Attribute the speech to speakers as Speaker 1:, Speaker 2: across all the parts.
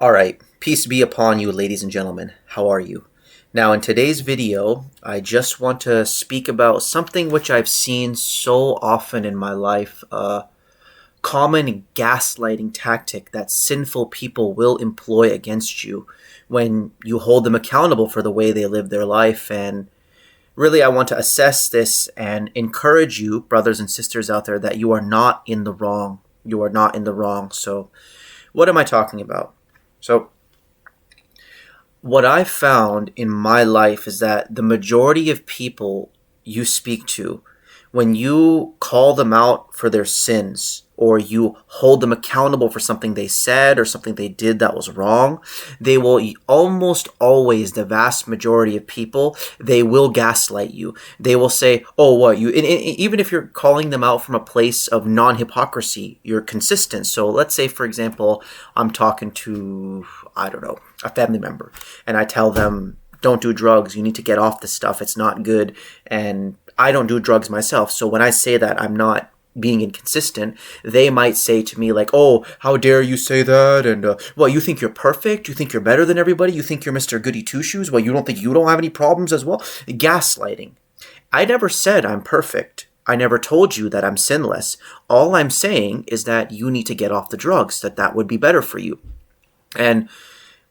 Speaker 1: All right, peace be upon you, ladies and gentlemen. How are you? Now, in today's video, I just want to speak about something which I've seen so often in my life, a common gaslighting tactic that sinful people will employ against you when you hold them accountable for the way they live their life. And really, I want to assess this and encourage you, brothers and sisters out there, that you are not in the wrong. You are not in the wrong. So, what am I talking about? So, what I've found in my life is that the majority of people you speak to, when you call them out for their sins or you hold them accountable for something they said or something they did that was wrong, they will almost always, the vast majority of people, they will gaslight you. They will say, oh, what, you, and even if you're calling them out from a place of non-hypocrisy, you're consistent. So let's say, for example, I'm talking to, I don't know, a family member, and I tell them, don't do drugs, you need to get off this stuff, it's not good. And I don't do drugs myself, so when I say that, I'm not being inconsistent. They might say to me like, oh, how dare you say that, and well, you think you're perfect, you think you're better than everybody, you think you're Mr. Goody Two-Shoes, well, you don't think you don't have any problems as well. Gaslighting. I never said I'm perfect. I never told you that I'm sinless. All I'm saying is that you need to get off the drugs, that would be better for you. And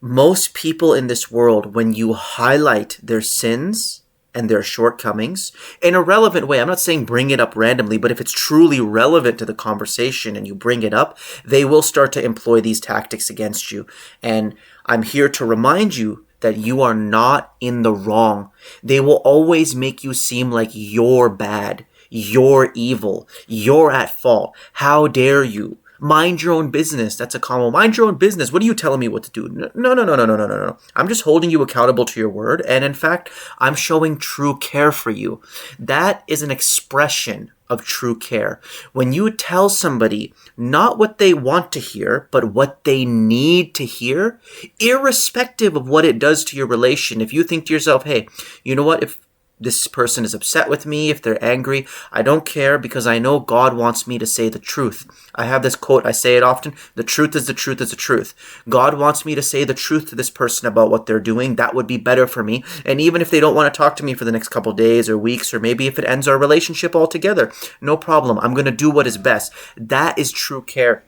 Speaker 1: most people in this world, when you highlight their sins and their shortcomings in a relevant way, I'm not saying bring it up randomly, but if it's truly relevant to the conversation and you bring it up, they will start to employ these tactics against you. And I'm here to remind you that you are not in the wrong. They will always make you seem like you're bad, you're evil, you're at fault. How dare you? Mind your own business. That's a common. Mind your own business. What are you telling me what to do? No. I'm just holding you accountable to your word. And in fact, I'm showing true care for you. That is an expression of true care. When you tell somebody not what they want to hear, but what they need to hear, irrespective of what it does to your relation, if you think to yourself, hey, you know what? If this person is upset with me, if they're angry, I don't care, because I know God wants me to say the truth. I have this quote, I say it often, the truth is the truth is the truth. God wants me to say the truth to this person about what they're doing. That would be better for me. And even if they don't want to talk to me for the next couple days or weeks, or maybe if it ends our relationship altogether, no problem. I'm going to do what is best. That is true care.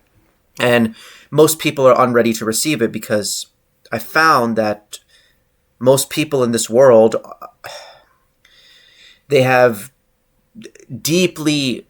Speaker 1: And most people are unready to receive it, because I found that most people in this world, they have deeply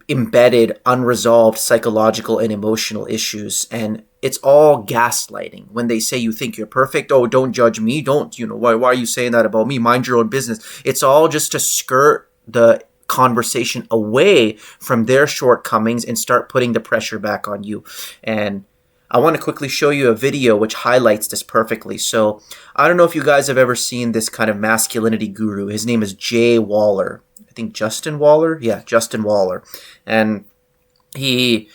Speaker 1: embedded, unresolved psychological and emotional issues, and it's all gaslighting. When they say you think you're perfect, oh, don't judge me, don't, why are you saying that about me? Mind your own business. It's all just to skirt the conversation away from their shortcomings and start putting the pressure back on you. And I want to quickly show you a video which highlights this perfectly. So I don't know if you guys have ever seen this kind of masculinity guru. His name is Jay Waller. I think Justin Waller? Yeah, Justin Waller. And he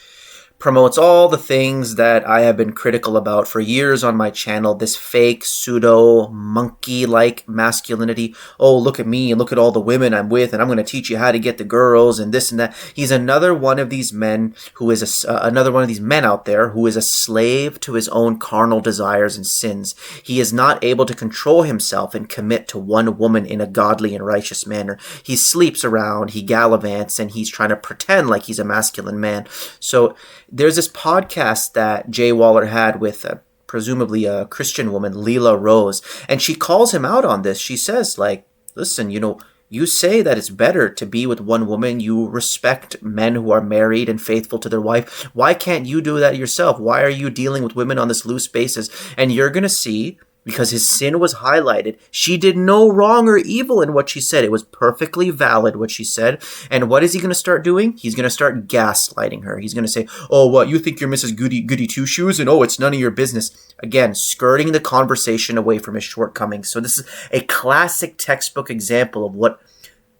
Speaker 1: promotes all the things that I have been critical about for years on my channel, this fake, pseudo, monkey-like masculinity. Oh, look at me and look at all the women I'm with, and I'm going to teach you how to get the girls and this and that. He's another one of these men who is another one of these men out there who is a slave to his own carnal desires and sins. He is not able to control himself and commit to one woman in a godly and righteous manner. He sleeps around, he gallivants, and he's trying to pretend like he's a masculine man. So there's this podcast that Jay Waller had with presumably a Christian woman, Leela Rose, and she calls him out on this. She says, like, listen, you say that it's better to be with one woman. You respect men who are married and faithful to their wife. Why can't you do that yourself? Why are you dealing with women on this loose basis? And you're going to see, because his sin was highlighted, she did no wrong or evil in what she said. It was perfectly valid what she said. And what is he going to start doing? He's going to start gaslighting her. He's going to say, oh, what, you think you're Mrs. Goody Two-Shoes, and oh, it's none of your business. Again, skirting the conversation away from his shortcomings. So this is a classic textbook example of what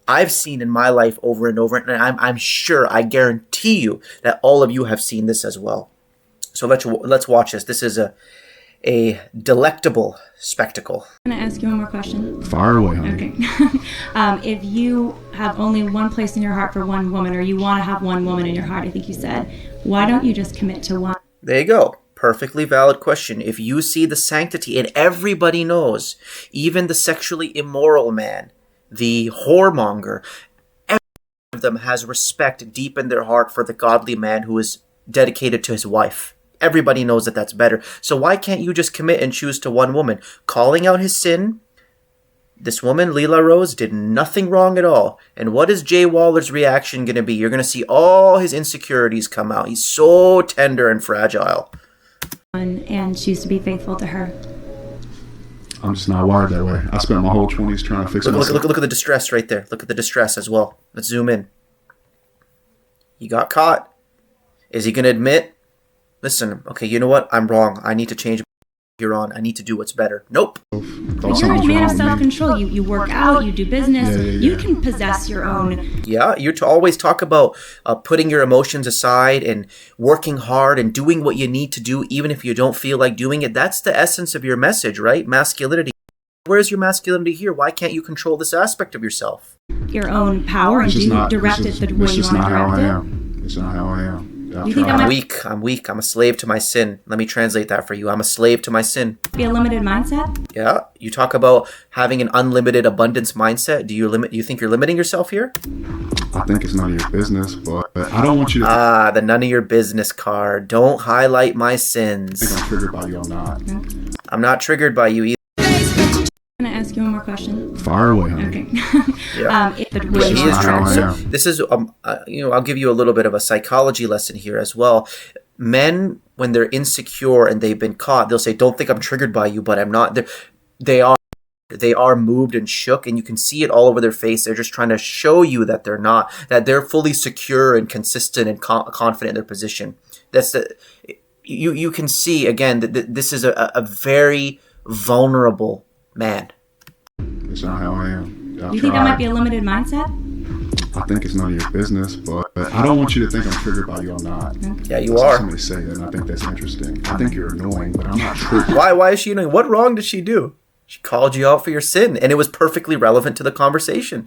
Speaker 1: I've seen in my life over and over. And I'm sure, I guarantee you that all of you have seen this as well. So let's watch this. This is a delectable spectacle.
Speaker 2: I'm going to ask you one more question.
Speaker 3: Far away, honey.
Speaker 2: Okay. If you have only one place in your heart for one woman, or you want to have one woman in your heart, I think you said, why don't you just commit to one?
Speaker 1: There you go. perfectly valid question. If you see the sanctity, and everybody knows, even the sexually immoral man, the whoremonger, every one of them has respect deep in their heart for the godly man who is dedicated to his wife. Everybody knows that that's better. So why can't you just commit and choose to one woman? Calling out his sin. This woman, Leela Rose, did nothing wrong at all. And what is Jay Waller's reaction going to be? You're going to see all his insecurities come out. He's so tender and fragile.
Speaker 2: And choose to be faithful to her.
Speaker 3: I'm just not wired that way. I spent my whole 20s trying to fix myself.
Speaker 1: Look at the distress right there. Look at the distress as well. Let's zoom in. He got caught. Is he going to admit? Listen, okay, you know what? I'm wrong. I need to change here on. I need to do what's better. Nope.
Speaker 2: But you're a man of self-control. You work out, you do business, you can possess your own.
Speaker 1: Yeah, you always talk about putting your emotions aside and working hard and doing what you need to do even if you don't feel like doing it. That's the essence of your message, right? Masculinity. Where's your masculinity here? Why can't you control this aspect of yourself?
Speaker 2: Your own power and direct it the way you want to direct it.
Speaker 3: It's just not how I am. It's not how I am.
Speaker 2: You think
Speaker 1: I'm weak. I'm a slave to my sin. Let me translate that for you. I'm a slave to my sin.
Speaker 2: Be a limited mindset?
Speaker 1: Yeah. You talk about having an unlimited abundance mindset. Do you think you're limiting yourself here?
Speaker 3: I think it's none of your business, but I don't want you to...
Speaker 1: the none of your business card. Don't highlight my sins.
Speaker 3: I think I'm triggered by you. I'm not.
Speaker 2: Okay.
Speaker 1: I'm not triggered by you either.
Speaker 2: Can I ask you one more question?
Speaker 3: Fire away, honey.
Speaker 2: Okay.
Speaker 1: Yeah. He is triggered. So this is, I'll give you a little bit of a psychology lesson here as well. Men, when they're insecure and they've been caught, they'll say, "Don't think I'm triggered by you," but I'm not. They are moved and shook, and you can see it all over their face. They're just trying to show you that they're not, that they're fully secure and consistent and confident in their position. You can see again that this is a very vulnerable man.
Speaker 3: It's not how I am.
Speaker 2: You think that might be a limited mindset?
Speaker 3: I think it's none of your business, but I don't want you to think I'm triggered by you. I'm not.
Speaker 2: Okay.
Speaker 1: Yeah, you are.
Speaker 3: Somebody say that, and I think that's interesting. I think you're annoying, but I'm not triggered.
Speaker 1: Why is she annoying? What wrong did she do? She called you out for your sin, and it was perfectly relevant to the conversation.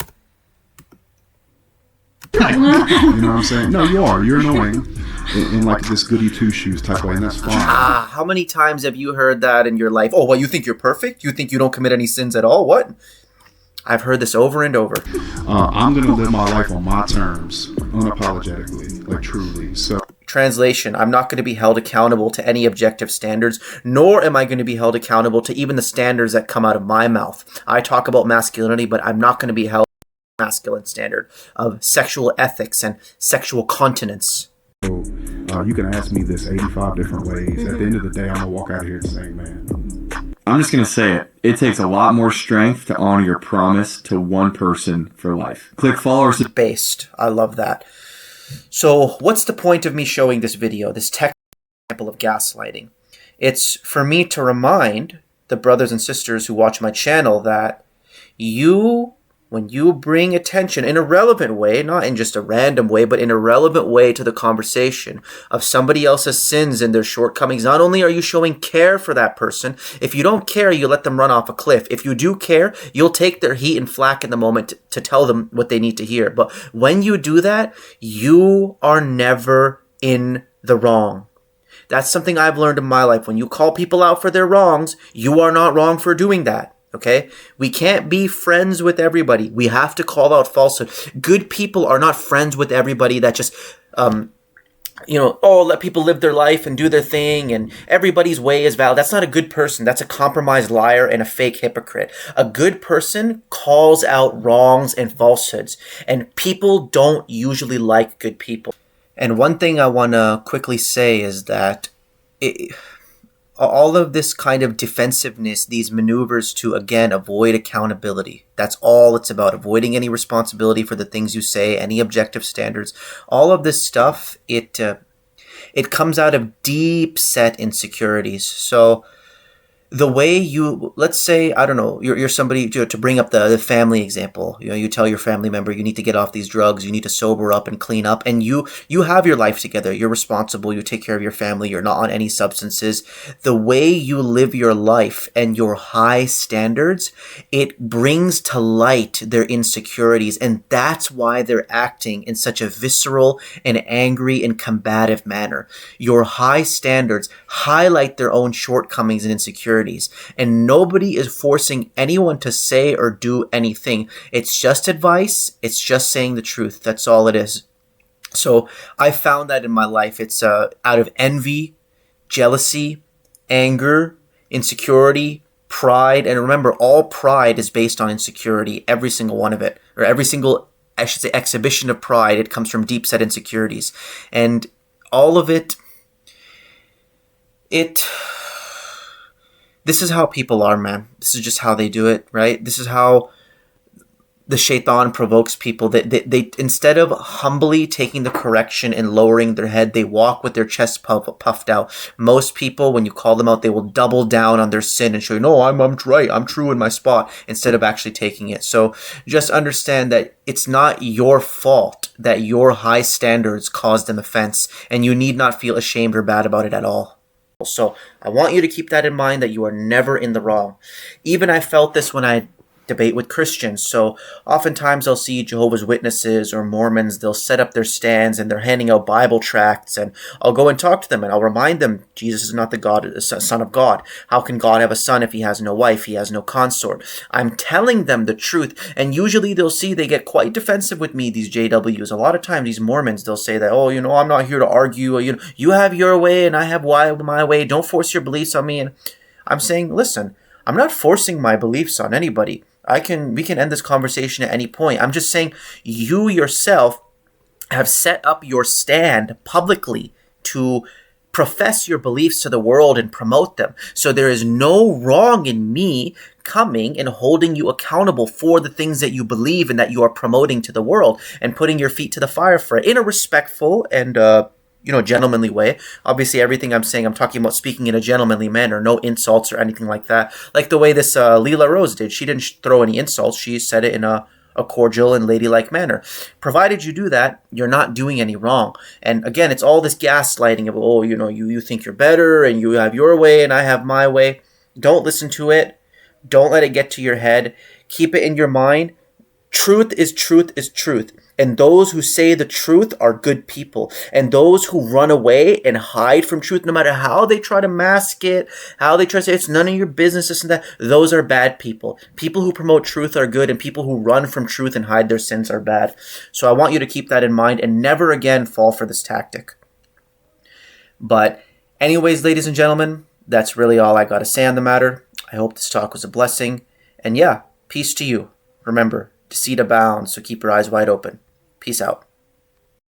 Speaker 3: You know what I'm saying? No, you are. You're annoying in like this goody two shoes type way, and that's fine.
Speaker 1: How many times have you heard that in your life? Oh, well, you think you're perfect? You think you don't commit any sins at all? What? I've heard this over and over.
Speaker 3: I'm going to live my life on my terms, unapologetically, like truly. So,
Speaker 1: translation, I'm not going to be held accountable to any objective standards, nor am I going to be held accountable to even the standards that come out of my mouth. I talk about masculinity, but I'm not going to be held to a masculine standard of sexual ethics and sexual continence.
Speaker 3: So, you can ask me this 85 different ways. At the end of the day, I'm going to walk out of here the same man.
Speaker 4: I'm just going to say it. It takes a lot more strength to honor your promise to one person for life. Click follow or
Speaker 1: based. I love that. So what's the point of me showing this video, this technical example of gaslighting? It's for me to remind the brothers and sisters who watch my channel that when you bring attention in a relevant way, not in just a random way, but in a relevant way to the conversation of somebody else's sins and their shortcomings, not only are you showing care for that person, if you don't care, you let them run off a cliff. If you do care, you'll take their heat and flack in the moment to tell them what they need to hear. But when you do that, you are never in the wrong. That's something I've learned in my life. When you call people out for their wrongs, you are not wrong for doing that. Okay? We can't be friends with everybody. We have to call out falsehood. Good people are not friends with everybody that just, let people live their life and do their thing and everybody's way is valid. That's not a good person. That's a compromised liar and a fake hypocrite. A good person calls out wrongs and falsehoods, and people don't usually like good people. And one thing I want to quickly say is that all of this kind of defensiveness, these maneuvers to, again, avoid accountability. That's all it's about, avoiding any responsibility for the things you say, any objective standards. All of this stuff, it comes out of deep-set insecurities. So the way you, let's say, I don't know, you're somebody, to bring up the family example, you tell your family member you need to get off these drugs, you need to sober up and clean up, and you have your life together, you're responsible, you take care of your family, you're not on any substances. The way you live your life and your high standards, it brings to light their insecurities, and that's why they're acting in such a visceral and angry and combative manner. Your high standards highlight their own shortcomings and insecurities. And nobody is forcing anyone to say or do anything. It's just advice. It's just saying the truth. That's all it is. So I found that in my life. It's out of envy, jealousy, anger, insecurity, pride. And remember, all pride is based on insecurity. Every single one of it. Or every single, I should say, exhibition of pride. It comes from deep-set insecurities. And all of it, this is how people are, man. This is just how they do it, right? This is how the shaitan provokes people. They instead of humbly taking the correction and lowering their head, they walk with their chest puffed out. Most people, when you call them out, they will double down on their sin and show you, no, I'm right, I'm true in my spot, instead of actually taking it. So just understand that it's not your fault that your high standards caused them offense, and you need not feel ashamed or bad about it at all. So I want you to keep that in mind, that you are never in the wrong. Even I felt this when I debate with Christians. So oftentimes I'll see Jehovah's Witnesses or Mormons, they'll set up their stands and they're handing out Bible tracts, and I'll go and talk to them and I'll remind them Jesus is not the Son of God. How can God have a son if he has no wife, he has no consort? I'm telling them the truth, and usually they'll see they get quite defensive with me, these JWs. A lot of times these Mormons, they'll say that, oh, I'm not here to argue, you have your way and I have my way, don't force your beliefs on me. And I'm saying, listen, I'm not forcing my beliefs on anybody. We can end this conversation at any point. I'm just saying you yourself have set up your stand publicly to profess your beliefs to the world and promote them. So there is no wrong in me coming and holding you accountable for the things that you believe and that you are promoting to the world, and putting your feet to the fire for it in a respectful and gentlemanly way. Obviously, everything I'm saying, I'm talking about speaking in a gentlemanly manner, no insults or anything like that. Like the way this Leela Rose did. She didn't throw any insults. She said it in a cordial and ladylike manner. Provided you do that, you're not doing any wrong. And again, it's all this gaslighting of, you think you're better and you have your way and I have my way. Don't listen to it. Don't let it get to your head. Keep it in your mind. Truth is truth is truth. And those who say the truth are good people. And those who run away and hide from truth, no matter how they try to mask it, how they try to say it's none of your business, this and that, those are bad people. People who promote truth are good, and people who run from truth and hide their sins are bad. So I want you to keep that in mind and never again fall for this tactic. But anyways, ladies and gentlemen, that's really all I got to say on the matter. I hope this talk was a blessing. And yeah, peace to you. Remember, deceit abounds, so keep your eyes wide open. Peace out.